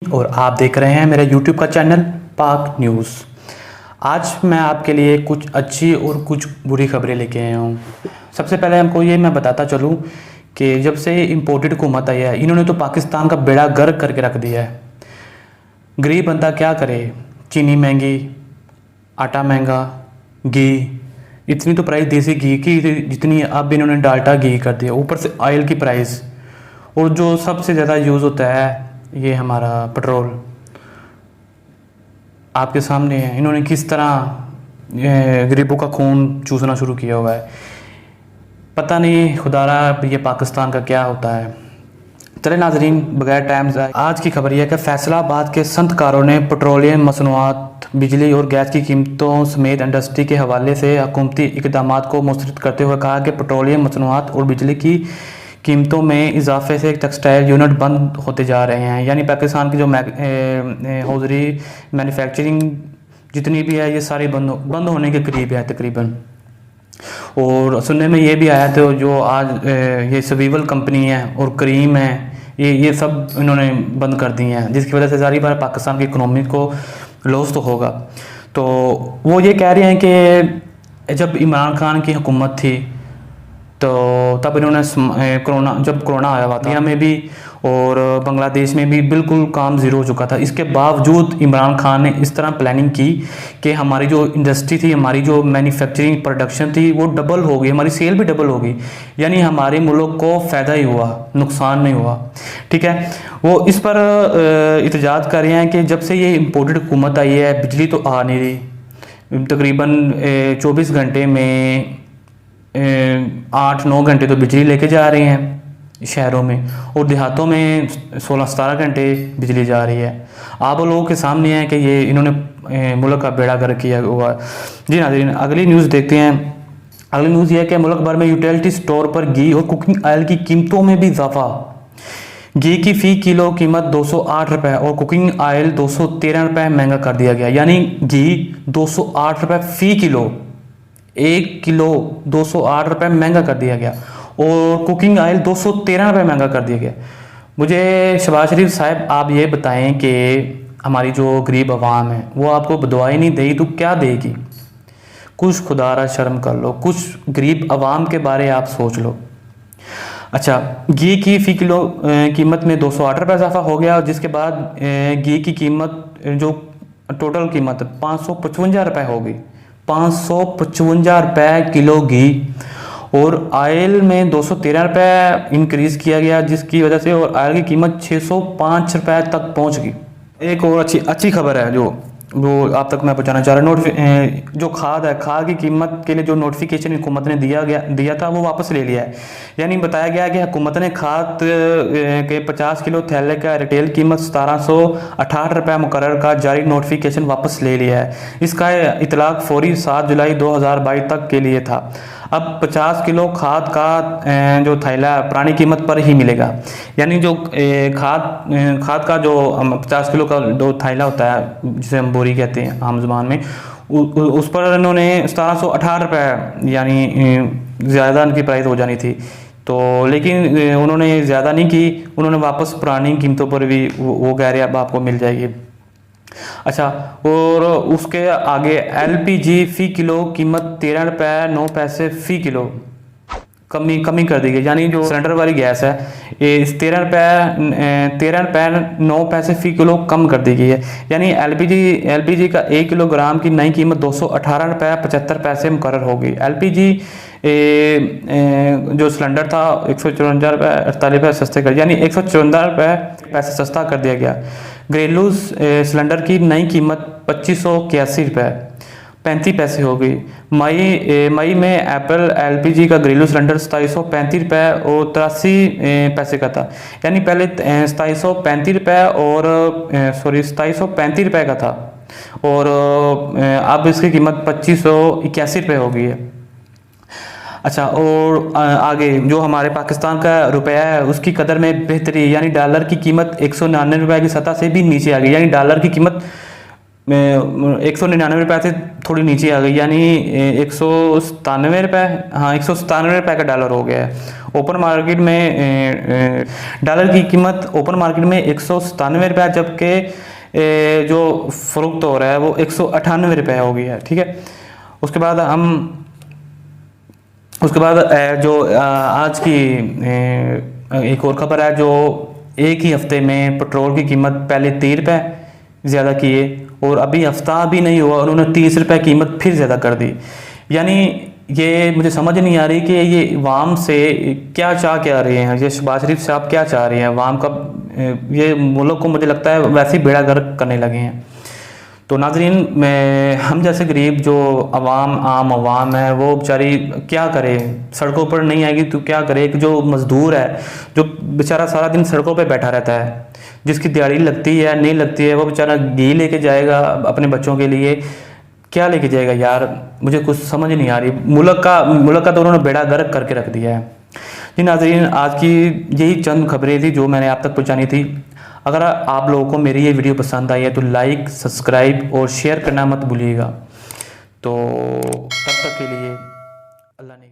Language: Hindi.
और आप देख रहे हैं मेरा यूट्यूब का चैनल पाक न्यूज़। आज मैं आपके लिए कुछ अच्छी और कुछ बुरी खबरें लेके आया हूँ। सबसे पहले हमको ये मैं बताता चलूँ कि जब से इम्पोर्टेड हुकूमत आई है, इन्होंने तो पाकिस्तान का बेड़ा गर्क करके रख दिया है। गरीब बंदा क्या करे, चीनी महंगी, आटा महंगा, घी, इतनी तो प्राइस देसी घी की जितनी अब इन्होंने डाल्टा घी कर दिया, ऊपर से ऑयल की प्राइस, और जो सबसे ज़्यादा यूज़ होता है ये हमारा पेट्रोल। आपके सामने है इन्होंने किस तरह गरीबों का खून चूसना शुरू किया हुआ है। पता नहीं खुदारा ये पाकिस्तान का क्या होता है। चले नाजरीन, बगैर टाइम आज की खबर यह है कि फैसलाबाद के संतकारों ने पेट्रोलियम मसनूआत, बिजली और गैस की कीमतों समेत इंडस्ट्री के हवाले से हुकूमती इक़दाम को मुस्तरद करते हुए कहा कि पेट्रोलियम मसनूआत और बिजली की कीमतों में इजाफे से टेक्सटाइल यूनिट बंद होते जा रहे हैं। यानी पाकिस्तान की जो हौजरी मैन्युफैक्चरिंग जितनी भी है ये सारी बंद होने के करीब है तकरीबन। और सुनने में ये भी आया तो जो आज ये सवीवल कंपनी है और करीम है, ये सब इन्होंने बंद कर दी हैं, जिसकी वजह से सारी बार पाकिस्तान की इकनॉमी को लॉस तो होगा। तो वो ये कह रहे हैं कि जब इमरान खान की हुकूमत थी तो तब इन्होंने जब कोरोना आया हुआ था इंडिया में भी और बांग्लादेश में भी बिल्कुल काम ज़ीरो हो चुका था। इसके बावजूद इमरान खान ने इस तरह प्लानिंग की कि हमारी जो इंडस्ट्री थी, हमारी जो मैन्युफैक्चरिंग प्रोडक्शन थी वो डबल हो गई, हमारी सेल भी डबल हो गई। यानी हमारे मुल्क को फ़ायदा ही हुआ, नुकसान नहीं हुआ। ठीक है, वो इस पर एहतजाज कर रहे हैं कि जब से ये इम्पोर्टेड हुकूमत आई है बिजली तो आ नहीं रही। तकरीबन 24 घंटे में 8-9 घंटे तो बिजली लेके जा रही हैं शहरों में, और देहातों में 16-17 घंटे बिजली जा रही है। आप लोगों के सामने है कि ये इन्होंने मुल्क का बेड़ा गर्क किया हुआ। जी नाज़रीन, अगली न्यूज़ देखते हैं। अगली न्यूज़ ये है कि मुल्क भर में यूटिलिटी स्टोर पर घी और कुकिंग ऑयल की कीमतों में भी इजाफा। घी की फ़ी किलो कीमत 208 रुपये और कुकिंग ऑयल 213 रुपये महंगा कर दिया गया। यानी घी 208 रुपये फ़ी किलो, 1 किलो 208 रुपये महंगा कर दिया गया, और कुकिंग ऑयल 213 रुपये महंगा कर दिया गया। मुझे शहबाज शरीफ साहब आप ये बताएं कि हमारी जो गरीब आवाम है वो आपको बदवाई नहीं देगी तो क्या देगी? कुछ खुदारा शर्म कर लो, कुछ गरीब आवाम के बारे आप सोच लो। अच्छा, घी की फ़ी किलो कीमत में 208 रुपये इजाफा हो गया, और जिसके बाद घी की कीमत जो टोटल कीमत 555 रुपये हो गई। 555 रुपये किलो घी, और ऑयल में 213 रुपये इंक्रीज़ किया गया, जिसकी वजह से और ऑयल की कीमत 605 रुपये तक पहुंच गई। एक और अच्छी खबर है जो आप तक मैं पहुंचाना चाह रहा हूँ। जो खाद है, खाद की कीमत के लिए जो नोटिफिकेशन हुकूमत ने दिया था वो वापस ले लिया है। यानी बताया गया कि हुकूमत ने खाद के 50 किलो थैले का रिटेल कीमत 1768 रुपये मुकर्रर का जारी नोटिफिकेशन वापस ले लिया है। इसका इतलाक फौरी 7 जुलाई 2022 तक के लिए था। अब 50 किलो खाद का जो थैला पुरानी कीमत पर ही मिलेगा। यानी जो खाद का जो 50 किलो का जो थैला होता है जिसे हम बोरी कहते हैं आम ज़ुबान में, उस पर इन्होंने 1768 रुपये यानी ज़्यादा इनकी प्राइस हो जानी थी। तो लेकिन उन्होंने ज़्यादा नहीं की, उन्होंने वापस पुरानी कीमतों पर भी वो कह रहे अब आपको मिल जाएगी। अच्छा, और उसके आगे एलपीजी फ़ी किलो कीमत 13 रुपये 9 पैसे फ़ी किलो कमी कर दी गई। यानी जो सिलेंडर वाली गैस है ये 13 रुपये 9 पैसे फ़ी किलो कम कर दी गई है। यानी एलपीजी का 1 किलोग्राम की नई कीमत 218 रुपये 75 पैसे मुकर्रर हो गई। एलपीजी जो सिलेंडर था 154 रुपये 48 पैसे सस्ते कर, यानी 154 रुपये पैसे सस्ता कर दिया गया। घरेलू सिलेंडर की नई कीमत 2581 रुपये 35 पैसे हो गई। मई में अप्रैल एलपीजी का घरेलू सिलेंडर 2735 रुपये और 83 पैसे का था। यानी पहले 2735 रुपये और 2735 रुपये का था, और अब इसकी कीमत 2581 रुपये हो गई है। अच्छा, और आगे जो हमारे पाकिस्तान का रुपया है उसकी कदर में बेहतरी, यानी डॉलर की कीमत 199 रुपये की सतह से भी नीचे आ गई। यानी डॉलर की कीमत में 199 रुपये से थोड़ी नीचे आ गई, यानी 197 रुपये, हाँ 197 रुपये का डॉलर हो गया है। ओपन मार्केट में डॉलर की कीमत ओपन मार्केट में 197 रुपये, जबकि जो फरोख्त हो रहा है वो 198 रुपये हो गया है। ठीक है, उसके बाद जो आज की एक और खबर है, जो एक ही हफ्ते में पेट्रोल की कीमत पहले 30 रुपये ज़्यादा किए और अभी हफ्ता भी नहीं हुआ उन्होंने 30 रुपये कीमत फिर ज़्यादा कर दी। यानी ये मुझे समझ नहीं आ रही कि ये वाम से क्या रहे हैं, ये शहबाज शरीफ साहब क्या चाह रहे हैं। वाम का ये मुल्क को मुझे लगता है वैसे ही बेड़ा गर्क करने लगे हैं। तो नाजरीन, हम जैसे गरीब जो आम आवाम है वो बेचारी क्या करे, सड़कों पर नहीं आएगी तो क्या करे। एक जो मज़दूर है जो बेचारा सारा दिन सड़कों पे बैठा रहता है, जिसकी दिहाड़ी लगती है नहीं लगती है, वो बेचारा घी लेके जाएगा अपने बच्चों के लिए, क्या लेके जाएगा यार, मुझे कुछ समझ नहीं आ रही। मुल्क का तो उन्होंने बेड़ा गर्क करके रख दिया है। जी नाजरीन, आज की यही चंद खबरें थी जो मैंने आप तक पहुँचानी थी। अगर आप लोगों को मेरी ये वीडियो पसंद आई है तो लाइक, सब्सक्राइब और शेयर करना मत भूलिएगा। तो तब तक के लिए अल्लाह ने